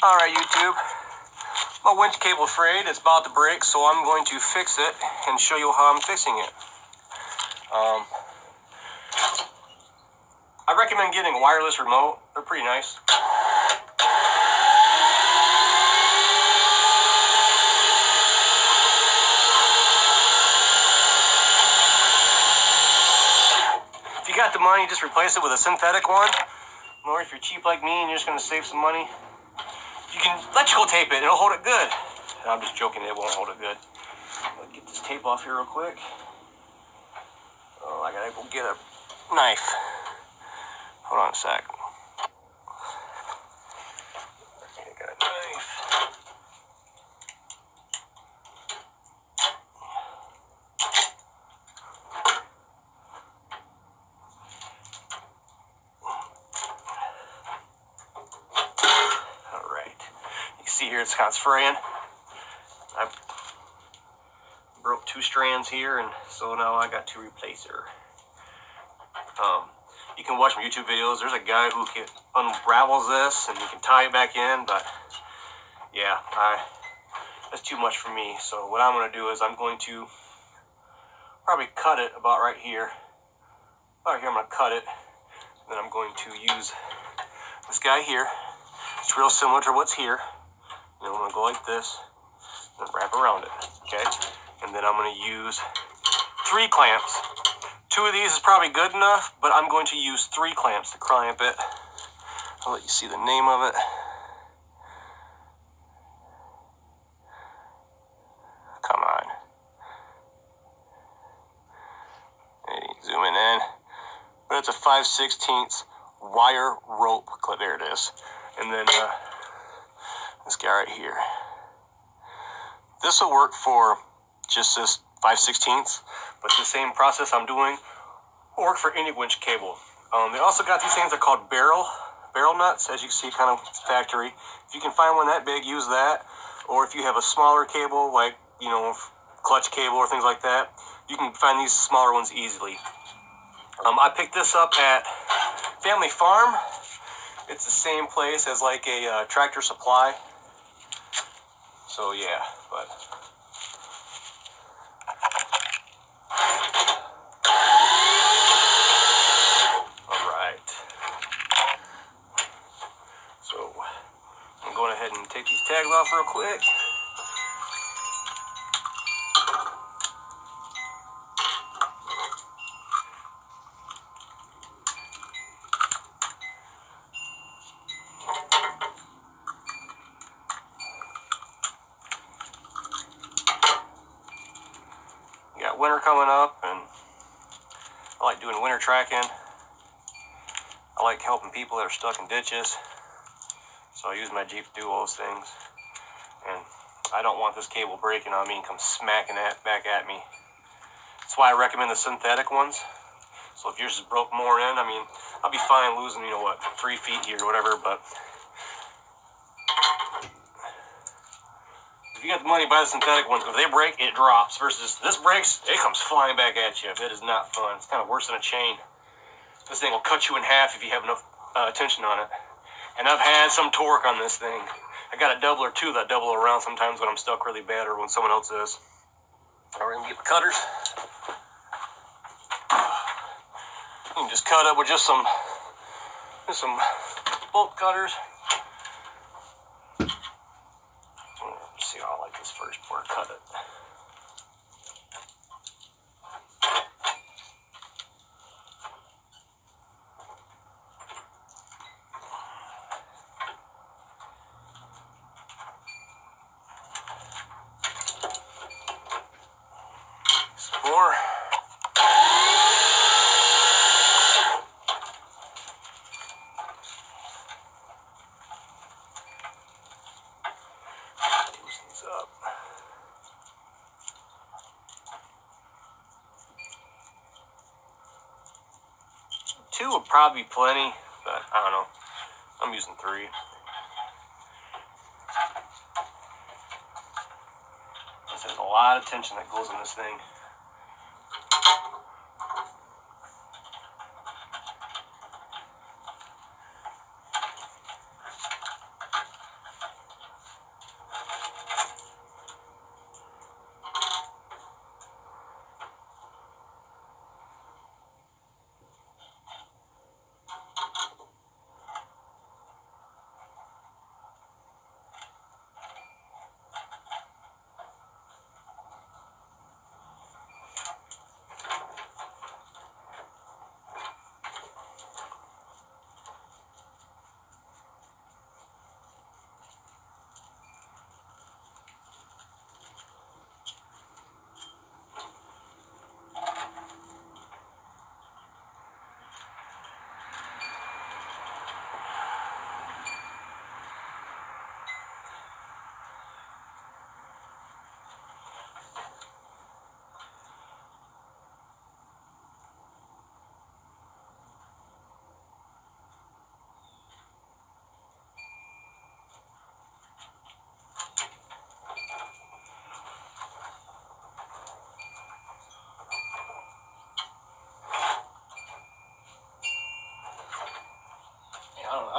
Alright YouTube, my winch cable frayed, it's about to break, so I'm going to fix it and show you how I'm fixing it. I recommend getting a wireless remote, they're pretty nice. If you got the money, just replace it with a synthetic one. Or if you're cheap like me and you're just going to save some money, you can electrical tape it, it'll hold it good. I'm just joking, it won't hold it good. I'll get this tape off here real quick. Oh, I gotta go get a knife. Hold on a sec. I got a knife. Alright. You can see here it's kind of spraying. I broke 2 strands here, and so now I got to replace her. You can watch my YouTube videos. There's a guy who can unravels this and you can tie it back in, but yeah, that's too much for me. So what I'm going to do is I'm going to probably cut it about right here. Right here I'm going to cut it. Then I'm going to use this guy here. It's real similar to what's here. Then I'm going to go like this and wrap around it. Okay? And then I'm going to use 3 clamps. 2 of these is probably good enough, but I'm going to use 3 clamps to clamp it. I'll let you see the name of it. Come on. Hey, zooming in. But it's a 5/16 wire rope clip. There it is. And then this guy right here. This will work for just this 5/16, but the same process I'm doing will work for any winch cable. They also got these things that are called barrel nuts, as you see, kind of factory. If you can find one that big, use that. Or if you have a smaller cable, like, you know, clutch cable or things like that, you can find these smaller ones easily. I picked this up at Family Farm. It's the same place as like a Tractor Supply. So yeah, but alright. So I'm going ahead and take these tags off real quick. Got winter coming up, and I like doing winter tracking. I like helping people that are stuck in ditches, so I use my Jeep to do all those things. And I don't want this cable breaking on me and come smacking back at me. That's why I recommend the synthetic ones. So if yours is broke more in, I mean, I'll be fine losing, 3 feet here or whatever, but if you got the money, buy the synthetic ones. If they break, it drops. Versus this breaks, it comes flying back at you. It is not fun. It's kind of worse than a chain. This thing will cut you in half if you have enough tension on it. And I've had some torque on this thing. I got a doubler too that double around sometimes when I'm stuck really bad or when someone else is. Now we're gonna get the cutters. You can just cut it with just some bolt cutters. Let's see how I like this first before I cut it. Some more. Up. 2 would probably be plenty, but I don't know. I'm using 3. There's a lot of tension that goes in this thing.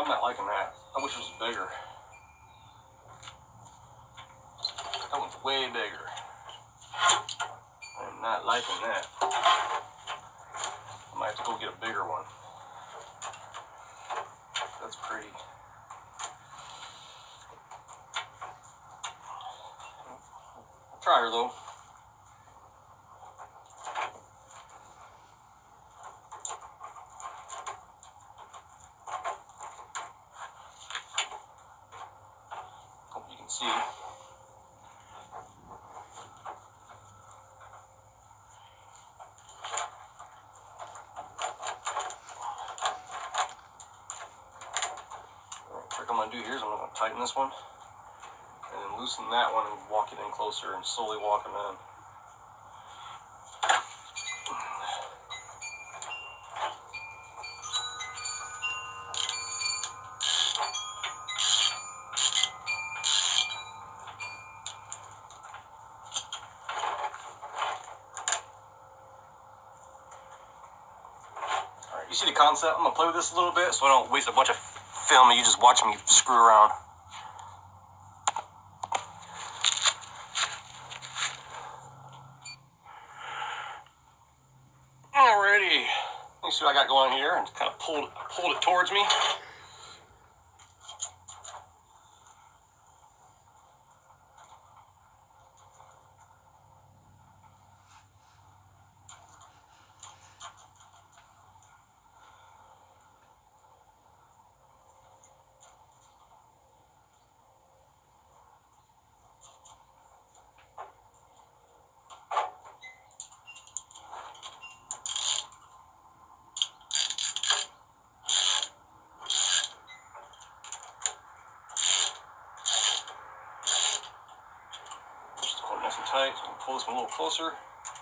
I'm not liking that. I wish it was bigger. That one's way bigger. I'm not liking that. I might have to go get a bigger one. That's pretty. I'll try her though. Hope you can see. What I'm going to do here is I'm going to tighten this one and then loosen that one and walk it in closer and slowly walk them in. Alright, you see the concept? I'm going to play with this a little bit so I don't waste a bunch of film and you just watch me screw around. Alrighty. You see what I got going here and kind of pulled it towards me. Nice and tight. So pull this one a little closer.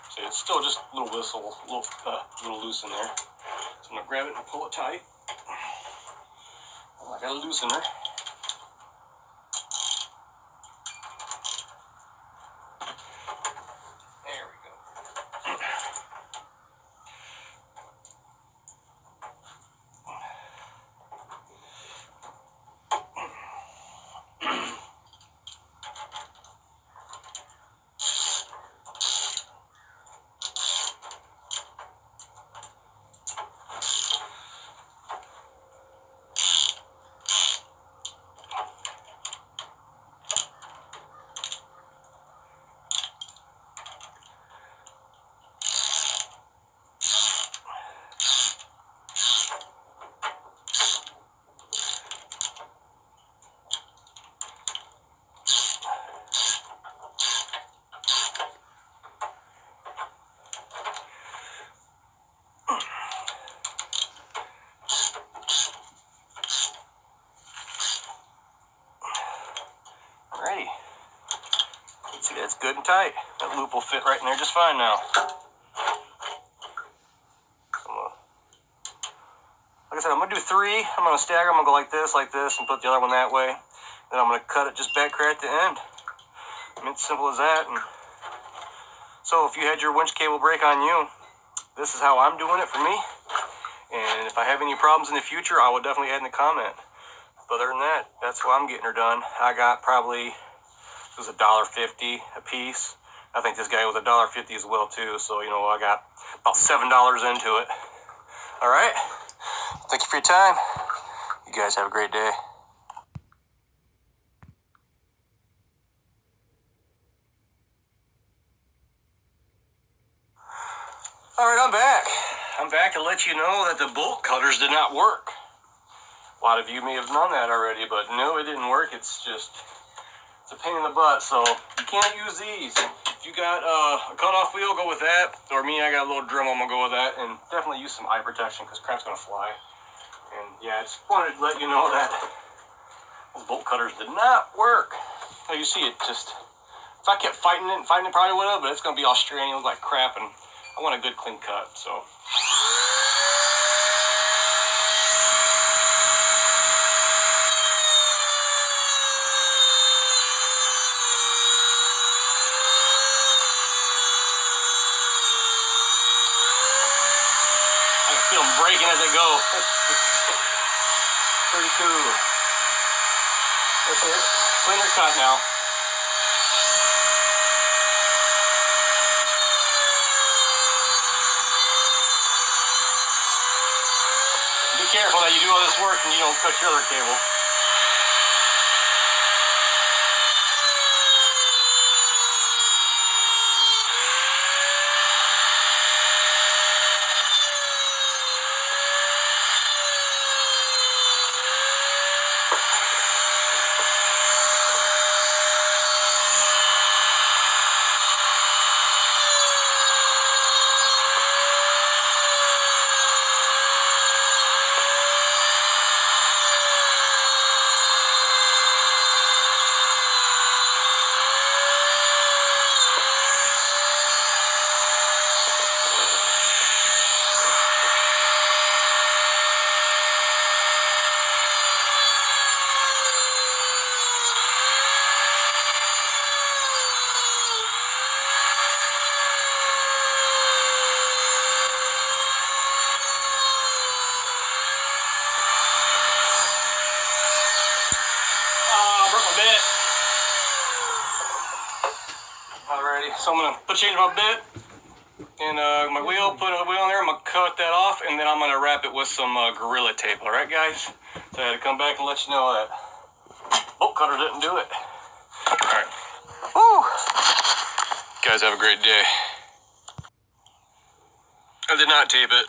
See, it's still just a little whistle, a little loose in there. So I'm gonna grab it and pull it tight. I got a loosener. There we go. Alrighty. See, that's good and tight. That loop will fit right in there just fine now. Like I said, I'm going to do 3. I'm going to stagger. I'm going to go like this, and put the other one that way. Then I'm going to cut it just back right at the end. I mean, it's simple as that. And so if you had your winch cable break on you, this is how I'm doing it for me. And if I have any problems in the future, I will definitely add in the comment. But other than that, that's why I'm getting her done. I got probably, it was $1.50 a piece. I think this guy was $1.50 as well too. So, you know, I got about $7 into it. All right. Thank you for your time. You guys have a great day. All right, I'm back. I'm back to let you know that the bolt cutters did not work. A lot of you may have known that already, but no, it didn't work. It's a pain in the butt, so you can't use these. If you got a cutoff wheel, go with that. Or me, I got a little Dremel, I'm going to go with that. And definitely use some eye protection because crap's going to fly. And yeah, I just wanted to let you know that those bolt cutters did not work. So you see it just, if I kept fighting it probably would have, but it's going to be all straight and look like crap, and I want a good clean cut, so. I can feel them breaking as they go. Pretty Cool. That's it. Clean her cut now. Be careful that you do all this work and you don't cut your other cable. Alrighty, so I'm gonna change my bit and my wheel, put a wheel in there. I'm gonna cut that off and then I'm gonna wrap it with some Gorilla Tape. All right, guys. So I had to come back and let you know that bolt cutter didn't do it. All right. Woo! Guys, have a great day. I did not tape it.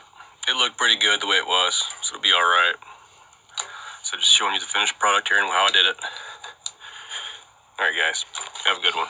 It looked pretty good the way it was, so it'll be all right. So just showing you the finished product here and how I did it. All right, guys. Have a good one.